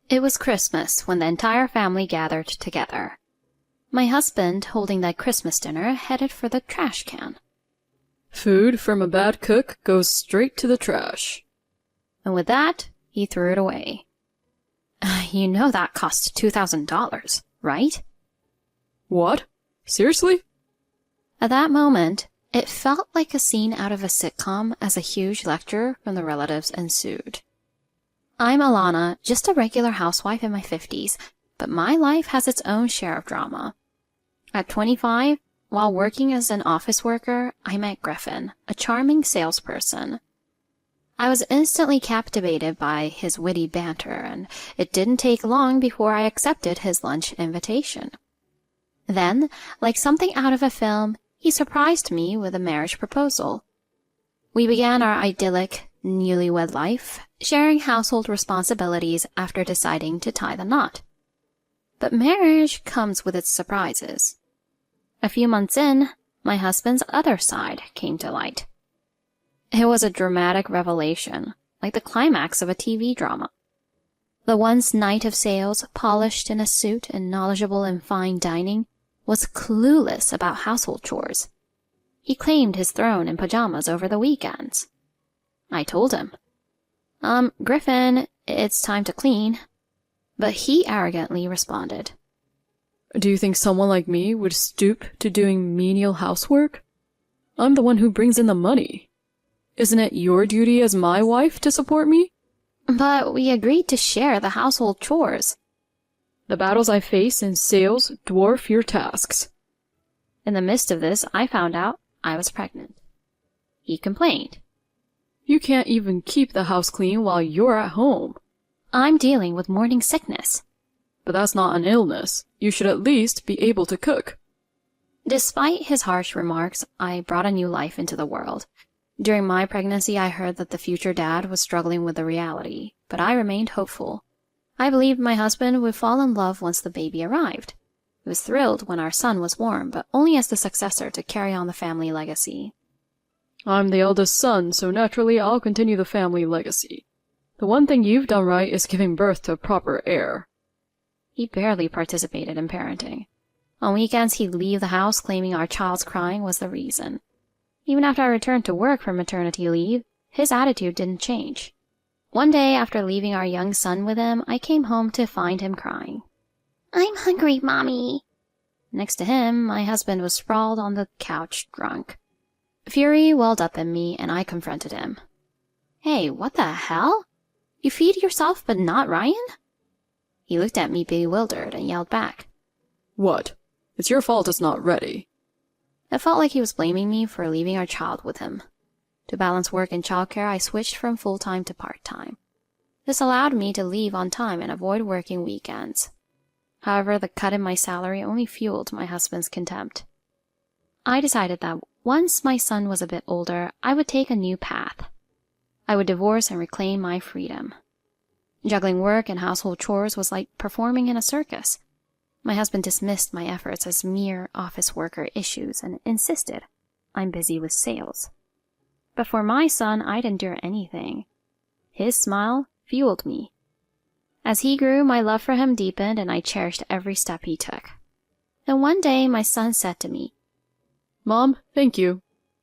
It was Christmas when the entire family gathered together. My husband, holding that Christmas dinner, headed for the trash can. Food from a bad cook goes straight to the trash. And with that, he threw it away. You know that cost $2,000, right? What? Seriously? At that moment, it felt like a scene out of a sitcom as a huge lecture from the relatives ensued. I'm Alana, just a regular housewife in my 50s, but my life has its own share of drama. At 25, while working as an office worker, I met Griffin, a charming salesperson. I was instantly captivated by his witty banter, and it didn't take long before I accepted his lunch invitation. Then, like something out of a film, he surprised me with a marriage proposal. We began our idyllic, newlywed life, sharing household responsibilities after deciding to tie the knot. But marriage comes with its surprises. A few months in, my husband's other side came to light. It was a dramatic revelation, like the climax of a TV drama. The once knight of sales, polished in a suit and knowledgeable in fine dining, was clueless about household chores. He claimed his throne in pajamas over the weekends. I told him, Griffin, it's time to clean. But he arrogantly responded, Do you think someone like me would stoop to doing menial housework? I'm the one who brings in the money. Isn't it your duty as my wife to support me? But we agreed to share the household chores. The battles I face in sales dwarf your tasks. In the midst of this, I found out I was pregnant. He complained. You can't even keep the house clean while you're at home. I'm dealing with morning sickness. But that's not an illness. You should at least be able to cook. Despite his harsh remarks, I brought a new life into the world. During my pregnancy, I heard that the future dad was struggling with the reality, but I remained hopeful. I believed my husband would fall in love once the baby arrived. I was thrilled when our son was born, but only as the successor to carry on the family legacy. I'm the eldest son, so naturally I'll continue the family legacy. The one thing you've done right is giving birth to a proper heir. He barely participated in parenting. On weekends, he'd leave the house claiming our child's crying was the reason. Even after I returned to work from maternity leave, his attitude didn't change. One day, after leaving our young son with him, I came home to find him crying. I'm hungry, Mommy. Next to him, my husband was sprawled on the couch, drunk. Fury welled up in me, and I confronted him. Hey, what the hell? You feed yourself but not Ryan? He looked at me bewildered and yelled back. What? It's your fault it's not ready. It felt like he was blaming me for leaving our child with him. To balance work and childcare, I switched from full-time to part-time. This allowed me to leave on time and avoid working weekends. However, the cut in my salary only fueled my husband's contempt. I decided that once my son was a bit older, I would take a new path. I would divorce and reclaim my freedom. Juggling work and household chores was like performing in a circus. My husband dismissed my efforts as mere office worker issues and insisted I'm busy with sales. But for my son, I'd endure anything. His smile fueled me. As he grew, my love for him deepened, and I cherished every step he took. And one day, my son said to me, Mom, thank you.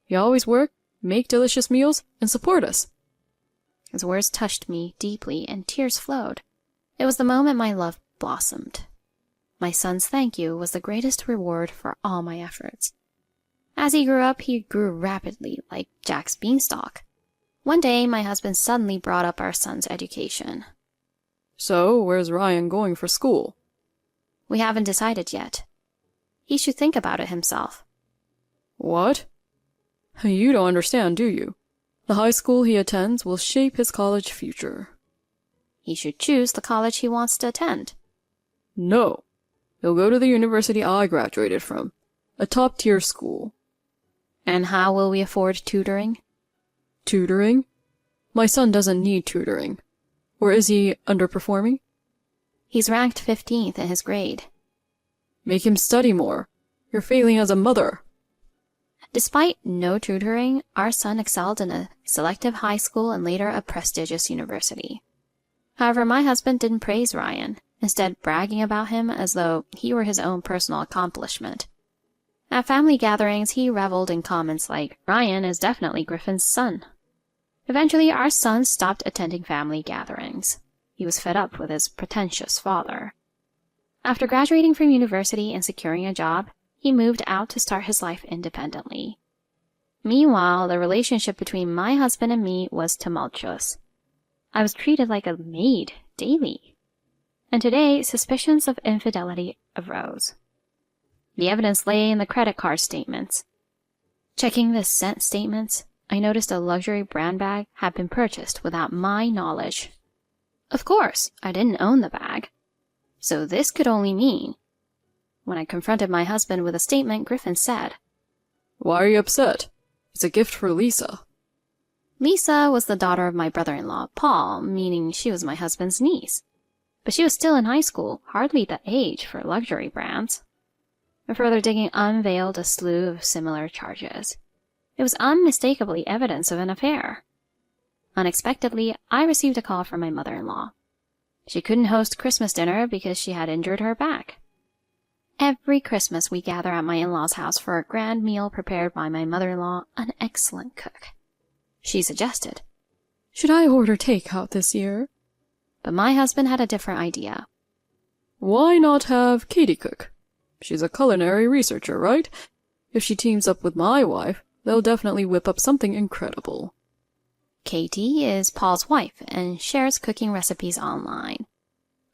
You always work, make delicious meals, and support us. His words touched me deeply, and tears flowed. It was the moment my love blossomed. My son's thank you was the greatest reward for all my efforts. As he grew up, he grew rapidly, like Jack's beanstalk. One day, my husband suddenly brought up our son's education. So, where's Ryan going for school? We haven't decided yet. He should think about it himself. What? You don't understand, do you? The high school he attends will shape his college future. He should choose the college he wants to attend. No. He'll go to the university I graduated from, a top-tier school. And how will we afford tutoring? Tutoring? My son doesn't need tutoring. Or is he underperforming? He's ranked 15th in his grade. Make him study more. You're failing as a mother. Despite no tutoring, our son excelled in a selective high school and later a prestigious university. However, my husband didn't praise Ryan, instead bragging about him as though he were his own personal accomplishment. At family gatherings, he reveled in comments like, "Ryan is definitely Griffin's son." Eventually, our son stopped attending family gatherings. He was fed up with his pretentious father. After graduating from university and securing a job, he moved out to start his life independently. Meanwhile, the relationship between my husband and me was tumultuous. I was treated like a maid daily. And today, suspicions of infidelity arose. The evidence lay in the credit card statements. Checking the sent statements, I noticed a luxury brand bag had been purchased without my knowledge. Of course, I didn't own the bag. So this could only mean... When I confronted my husband with a statement, Griffin said, "Why are you upset? It's a gift for Lisa." Lisa was the daughter of my brother-in-law, Paul, meaning she was my husband's niece. But she was still in high school, hardly the age for luxury brands. Further digging unveiled a slew of similar charges. It was unmistakably evidence of an affair. Unexpectedly, I received a call from my mother-in-law. She couldn't host Christmas dinner because she had injured her back. Every Christmas we gather at my in-laws' house for a grand meal prepared by my mother-in-law, an excellent cook. She suggested, "Should I order takeout this year?" But my husband had a different idea. "Why not have Katie cook? She's a culinary researcher, right? If she teams up with my wife, they'll definitely whip up something incredible." Katie is Paul's wife and shares cooking recipes online.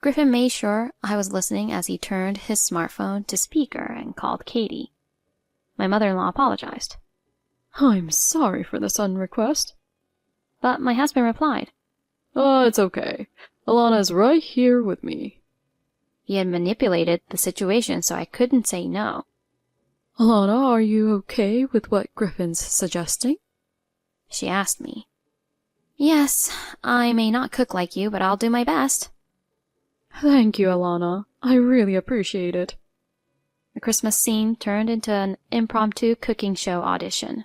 Griffin made sure I was listening as he turned his smartphone to speaker and called Katie. My mother-in-law apologized. "I'm sorry for the sudden request." But my husband replied, "Oh, it's okay. Alana's right here with me." He had manipulated the situation so I couldn't say no. "Alana, are you okay with what Griffin's suggesting?" She asked me. "Yes, I may not cook like you, but I'll do my best." "Thank you, Alana. I really appreciate it." The Christmas scene turned into an impromptu cooking show audition.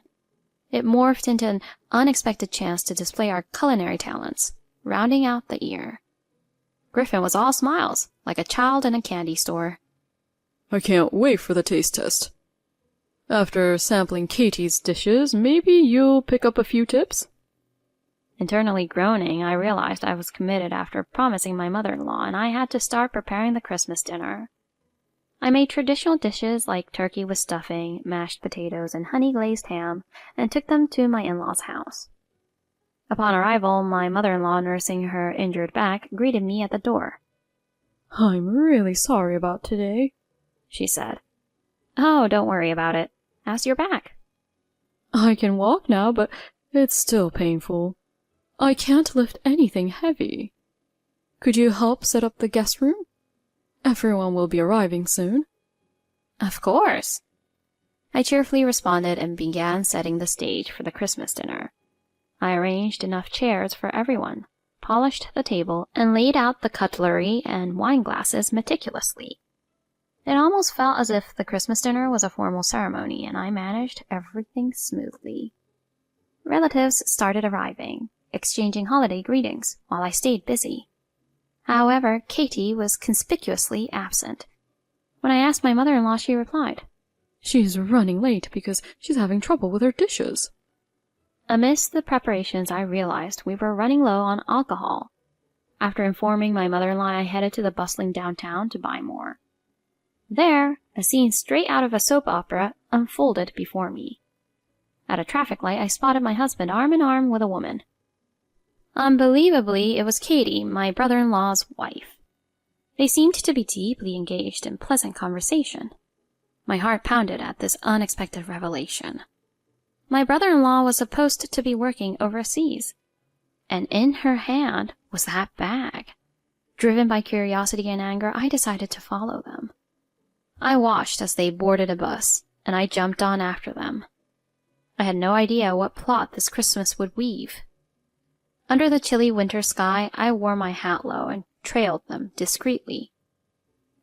It morphed into an unexpected chance to display our culinary talents, rounding out the year. Griffin was all smiles, like a child in a candy store. "I can't wait for the taste test. After sampling Katie's dishes, maybe you'll pick up a few tips?" Internally groaning, I realized I was committed after promising my mother-in-law, and I had to start preparing the Christmas dinner. I made traditional dishes like turkey with stuffing, mashed potatoes, and honey-glazed ham, and took them to my in-laws' house. Upon arrival, my mother-in-law, nursing her injured back, greeted me at the door. "I'm really sorry about today," she said. "Oh, don't worry about it. How's your back?" "I can walk now, but it's still painful. I can't lift anything heavy. Could you help set up the guest room? Everyone will be arriving soon." "Of course." I cheerfully responded and began setting the stage for the Christmas dinner. I arranged enough chairs for everyone, polished the table, and laid out the cutlery and wine glasses meticulously. It almost felt as if the Christmas dinner was a formal ceremony, and I managed everything smoothly. Relatives started arriving, exchanging holiday greetings, while I stayed busy. However, Katie was conspicuously absent. When I asked my mother-in-law, she replied, "She's running late because she's having trouble with her dishes." Amidst the preparations, I realized we were running low on alcohol. After informing my mother-in-law, I headed to the bustling downtown to buy more. There, a scene straight out of a soap opera unfolded before me. At a traffic light, I spotted my husband arm in arm with a woman. Unbelievably, it was Katie, my brother-in-law's wife. They seemed to be deeply engaged in pleasant conversation. My heart pounded at this unexpected revelation. My brother-in-law was supposed to be working overseas, and in her hand was that bag. Driven by curiosity and anger, I decided to follow them. I watched as they boarded a bus, and I jumped on after them. I had no idea what plot this Christmas would weave. Under the chilly winter sky, I wore my hat low and trailed them discreetly.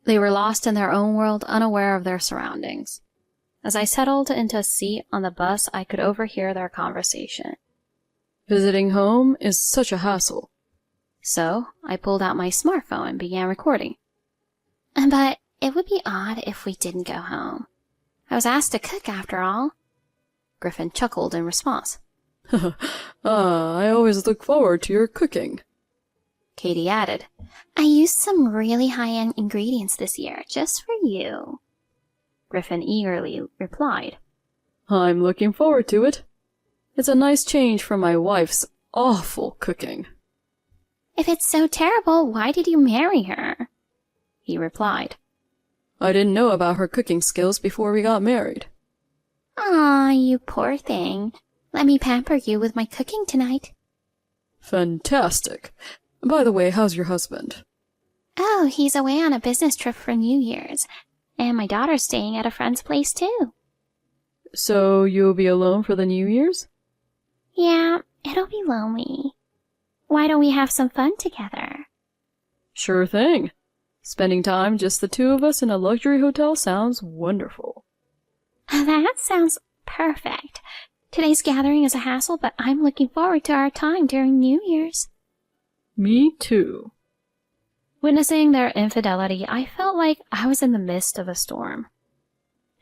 They were lost in their own world, unaware of their surroundings. As I settled into a seat on the bus, I could overhear their conversation. "Visiting home is such a hassle," So I pulled out my smartphone and began recording. But it would be odd if we didn't go home. I was asked to cook after all. Griffin chuckled in response. I always look forward to your cooking. Katie added, I used some really high-end ingredients this year, just for you. Griffin eagerly replied, I'm looking forward to it. It's a nice change from my wife's awful cooking. If it's so terrible, why did you marry her? He replied, I didn't know about her cooking skills before we got married. Aw, you poor thing. Let me pamper you with my cooking tonight. Fantastic. By the way, how's your husband? Oh, he's away on a business trip for New Year's. And my daughter's staying at a friend's place, too. So you'll be alone for the New Year's? Yeah, it'll be lonely. Why don't we have some fun together? Sure thing. Spending time just the two of us in a luxury hotel sounds wonderful. That sounds perfect. Today's gathering is a hassle, but I'm looking forward to our time during New Year's. Me too. Witnessing their infidelity, I felt like I was in the midst of a storm.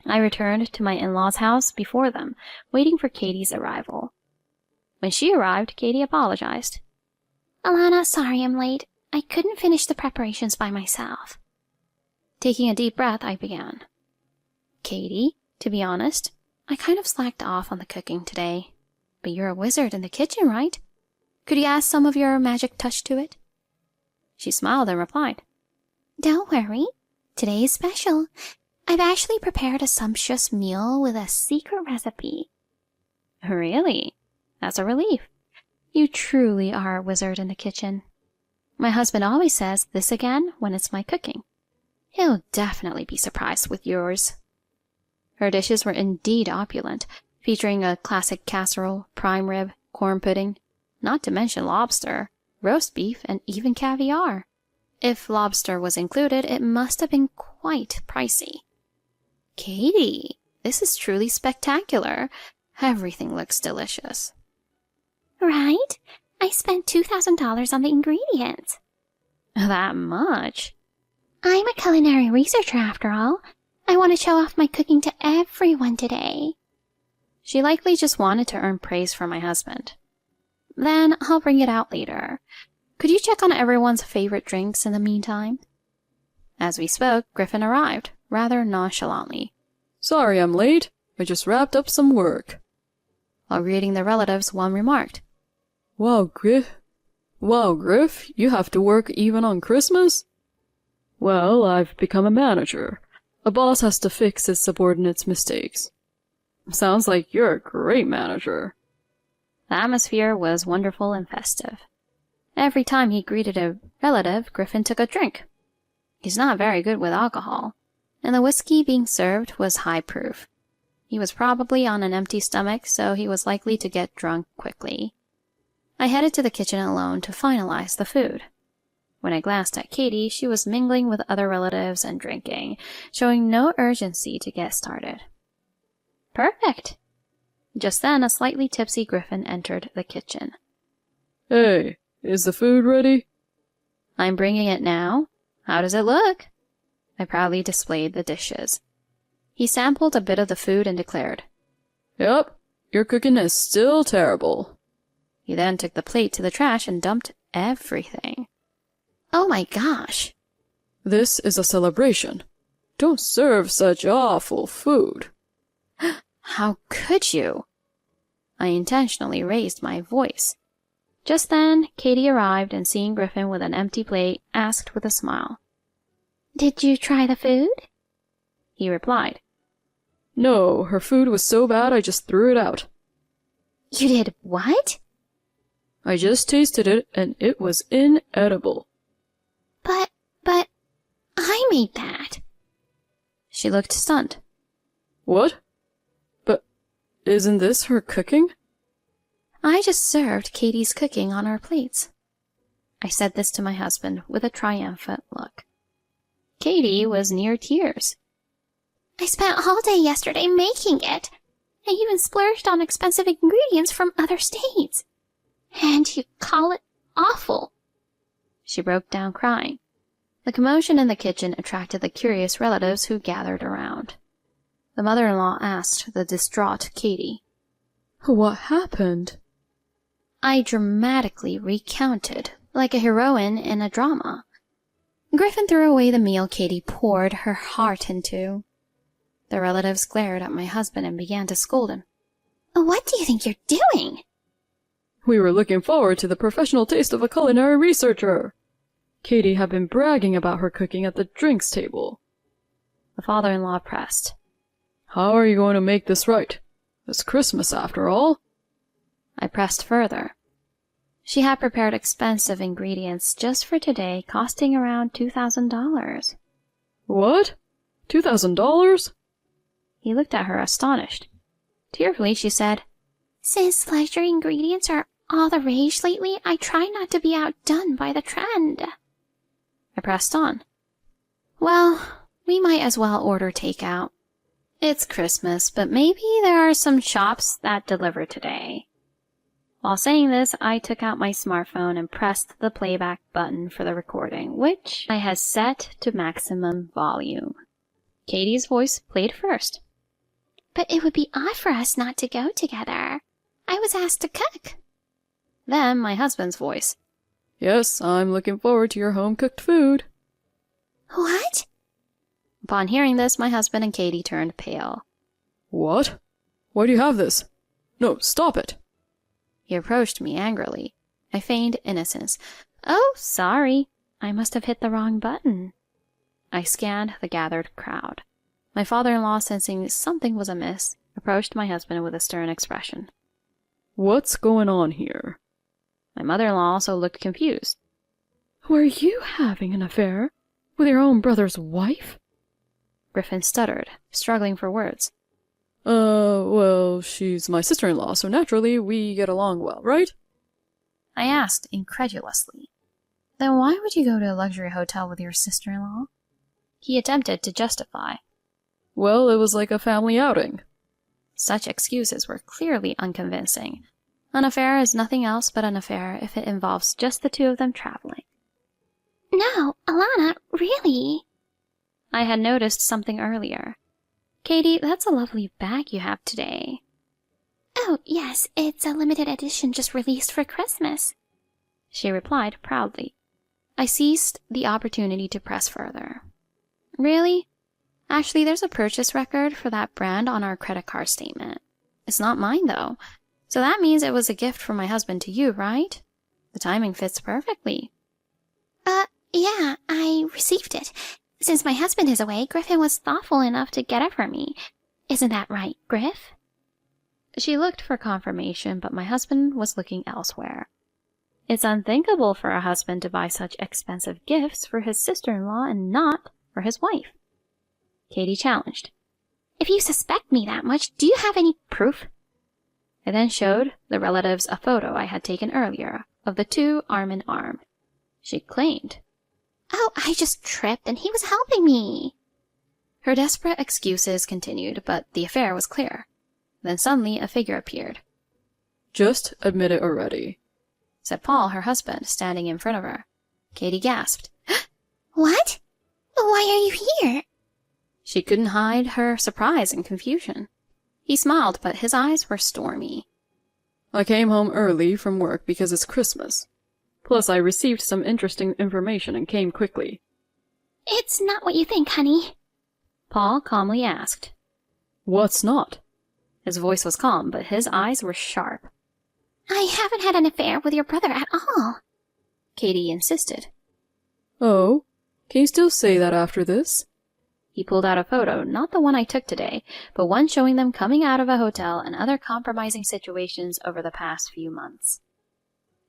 I returned to my in-laws' house before them, waiting for Katie's arrival. When she arrived, Katie apologized. Alana, sorry I'm late. I couldn't finish the preparations by myself. Taking a deep breath, I began. Katie, to be honest, I kind of slacked off on the cooking today. But you're a wizard in the kitchen, right? Could you add some of your magic touch to it? She smiled and replied, Don't worry. Today is special. I've actually prepared a sumptuous meal with a secret recipe. Really? That's a relief. You truly are a wizard in the kitchen. My husband always says this again when it's my cooking. He'll definitely be surprised with yours. Her dishes were indeed opulent, featuring a classic casserole, prime rib, corn pudding, not to mention lobster, roast beef, and even caviar. If lobster was included, it must have been quite pricey. Katie, this is truly spectacular. Everything looks delicious. Right? I spent $2,000 on the ingredients. That much? I'm a culinary researcher after all. I want to show off my cooking to everyone today. She likely just wanted to earn praise from my husband. Then I'll bring it out later. Could you check on everyone's favorite drinks in the meantime? As we spoke, Griffin arrived, rather nonchalantly. Sorry I'm late. I just wrapped up some work. While greeting the relatives, one remarked, Wow, Griff, you have to work even on Christmas? Well, I've become a manager. A boss has to fix his subordinates' mistakes. Sounds like you're a great manager. The atmosphere was wonderful and festive. Every time he greeted a relative, Griffin took a drink. He's not very good with alcohol, and the whiskey being served was high proof. He was probably on an empty stomach, so he was likely to get drunk quickly. I headed to the kitchen alone to finalize the food. When I glanced at Katie, she was mingling with other relatives and drinking, showing no urgency to get started. Perfect! Just then, a slightly tipsy Griffin entered the kitchen. Hey, is the food ready? I'm bringing it now. How does it look? I proudly displayed the dishes. He sampled a bit of the food and declared, Yep, your cooking is still terrible. He then took the plate to the trash and dumped everything. Oh my gosh! This is a celebration. Don't serve such awful food. How could you? I intentionally raised my voice. Just then, Katie arrived and seeing Griffin with an empty plate, asked with a smile, Did you try the food? He replied, No, her food was so bad I just threw it out. You did what? I just tasted it and it was inedible. But, I made that. She looked stunned. What? But isn't this her cooking? I just served Katie's cooking on our plates. I said this to my husband with a triumphant look. Katie was near tears. I spent all day yesterday making it. I even splurged on expensive ingredients from other states. And you call it awful. She broke down crying. The commotion in the kitchen attracted the curious relatives who gathered around. The mother-in-law asked the distraught Katie. What happened? I dramatically recounted, like a heroine in a drama. Griffin threw away the meal Katie poured her heart into. The relatives glared at my husband and began to scold him. What do you think you're doing? We were looking forward to the professional taste of a culinary researcher. Katie had been bragging about her cooking at the drinks table. The father-in-law pressed. How are you going to make this right? It's Christmas after all. I pressed further. She had prepared expensive ingredients just for today, costing around $2,000. What? $2,000? He looked at her astonished. Tearfully, she said, Since luxury ingredients are all the rage lately, I try not to be outdone by the trend. I pressed on. Well, we might as well order takeout. It's Christmas, but maybe there are some shops that deliver today. While saying this, I took out my smartphone and pressed the playback button for the recording, which I had set to maximum volume. Katie's voice played first. But it would be odd for us not to go together. I was asked to cook. Then my husband's voice. Yes, I'm looking forward to your home-cooked food. What? Upon hearing this, my husband and Katie turned pale. What? Why do you have this? No, stop it. He approached me angrily. I feigned innocence. Oh, sorry. I must have hit the wrong button. I scanned the gathered crowd. My father-in-law, sensing something was amiss, approached my husband with a stern expression. What's going on here? My mother-in-law also looked confused. Were you having an affair with your own brother's wife? Griffin stuttered, struggling for words. Well, she's my sister-in-law, so naturally we get along well, right? I asked incredulously. Then why would you go to a luxury hotel with your sister-in-law? He attempted to justify. Well, it was like a family outing. Such excuses were clearly unconvincing. An affair is nothing else but an affair if it involves just the two of them traveling. No, Alana, really? I had noticed something earlier. Katie, that's a lovely bag you have today. Oh, yes, it's a limited edition just released for Christmas, she replied proudly. I seized the opportunity to press further. Really? Actually, there's a purchase record for that brand on our credit card statement. It's not mine, though. So that means it was a gift from my husband to you, right? The timing fits perfectly. Yeah, I received it. Since my husband is away, Griffin was thoughtful enough to get it for me. Isn't that right, Griff? She looked for confirmation, but my husband was looking elsewhere. It's unthinkable for a husband to buy such expensive gifts for his sister-in-law and not for his wife. Katie challenged. If you suspect me that much, do you have any proof? I then showed the relatives a photo I had taken earlier of the two arm in arm. She claimed, Oh, I just tripped and he was helping me. Her desperate excuses continued, but the affair was clear. Then suddenly a figure appeared. Just admit it already, said Paul, her husband, standing in front of her. Katie gasped. What? Why are you here? She couldn't hide her surprise and confusion. He smiled, but his eyes were stormy. I came home early from work because it's Christmas. Plus, I received some interesting information and came quickly. It's not what you think, honey, Paul calmly asked. What's not? His voice was calm, but his eyes were sharp. I haven't had an affair with your brother at all, Katie insisted. Oh? Can you still say that after this? He pulled out a photo, not the one I took today, but one showing them coming out of a hotel and other compromising situations over the past few months.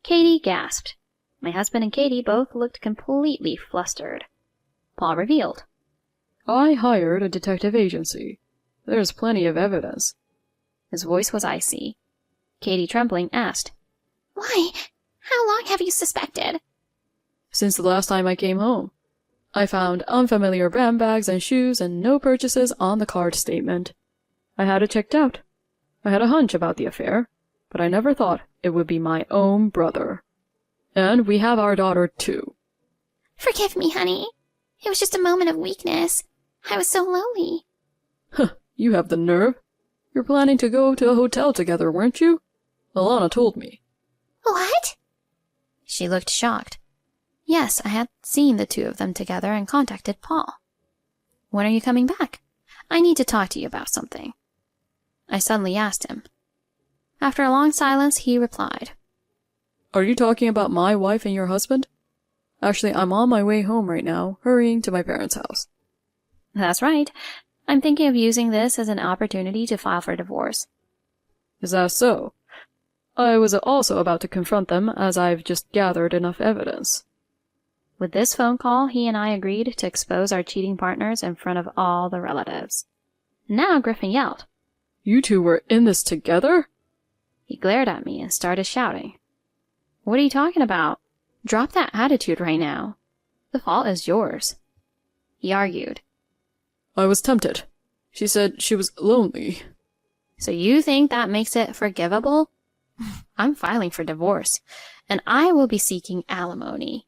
Katie gasped. My husband and Katie both looked completely flustered. Paul revealed. I hired a detective agency. There's plenty of evidence. His voice was icy. Katie, trembling, asked, Why? How long have you suspected? Since the last time I came home. I found unfamiliar brand bags and shoes and no purchases on the card statement. I had it checked out. I had a hunch about the affair, but I never thought it would be my own brother. And we have our daughter, too. Forgive me, honey. It was just a moment of weakness. I was so lonely. You have the nerve. You're planning to go to a hotel together, weren't you? Alana told me. What? She looked shocked. Yes, I had seen the two of them together and contacted Paul. When are you coming back? I need to talk to you about something. I suddenly asked him. After a long silence, he replied. Are you talking about my wife and your husband? Actually, I'm on my way home right now, hurrying to my parents' house. That's right. I'm thinking of using this as an opportunity to file for divorce. Is that so? I was also about to confront them, as I've just gathered enough evidence. With this phone call, he and I agreed to expose our cheating partners in front of all the relatives. Now Griffin yelled. You two were in this together? He glared at me and started shouting. What are you talking about? Drop that attitude right now. The fault is yours. He argued. I was tempted. She said she was lonely. So you think that makes it forgivable? I'm filing for divorce, and I will be seeking alimony.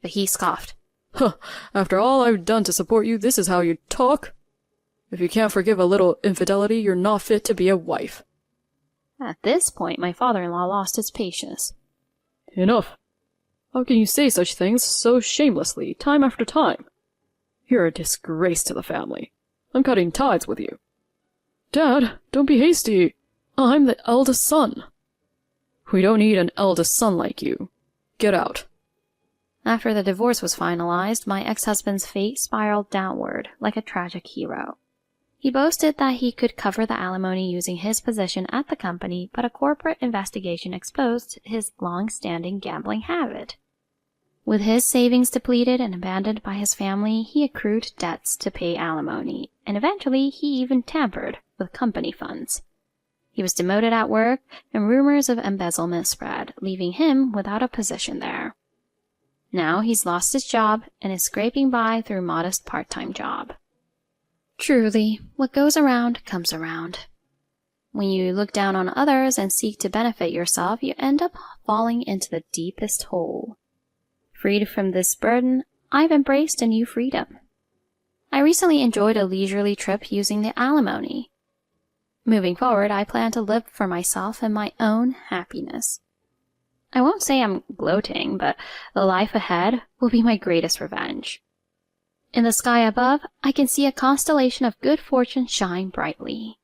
But he scoffed. Huh, after all I've done to support you, this is how you talk? If you can't forgive a little infidelity, you're not fit to be a wife. At this point, my father-in-law lost his patience. Enough. How can you say such things so shamelessly, time after time? You're a disgrace to the family. I'm cutting ties with you. Dad, don't be hasty. I'm the eldest son. We don't need an eldest son like you. Get out. After the divorce was finalized, my ex-husband's fate spiraled downward like a tragic hero. He boasted that he could cover the alimony using his position at the company, but a corporate investigation exposed his long-standing gambling habit. With his savings depleted and abandoned by his family, he accrued debts to pay alimony, and eventually he even tampered with company funds. He was demoted at work, and rumors of embezzlement spread, leaving him without a position there. Now he's lost his job and is scraping by through a modest part-time job. Truly, what goes around comes around. When you look down on others and seek to benefit yourself, you end up falling into the deepest hole. Freed from this burden, I've embraced a new freedom. I recently enjoyed a leisurely trip using the alimony. Moving forward, I plan to live for myself and my own happiness. I won't say I'm gloating, but the life ahead will be my greatest revenge. In the sky above, I can see a constellation of good fortune shine brightly.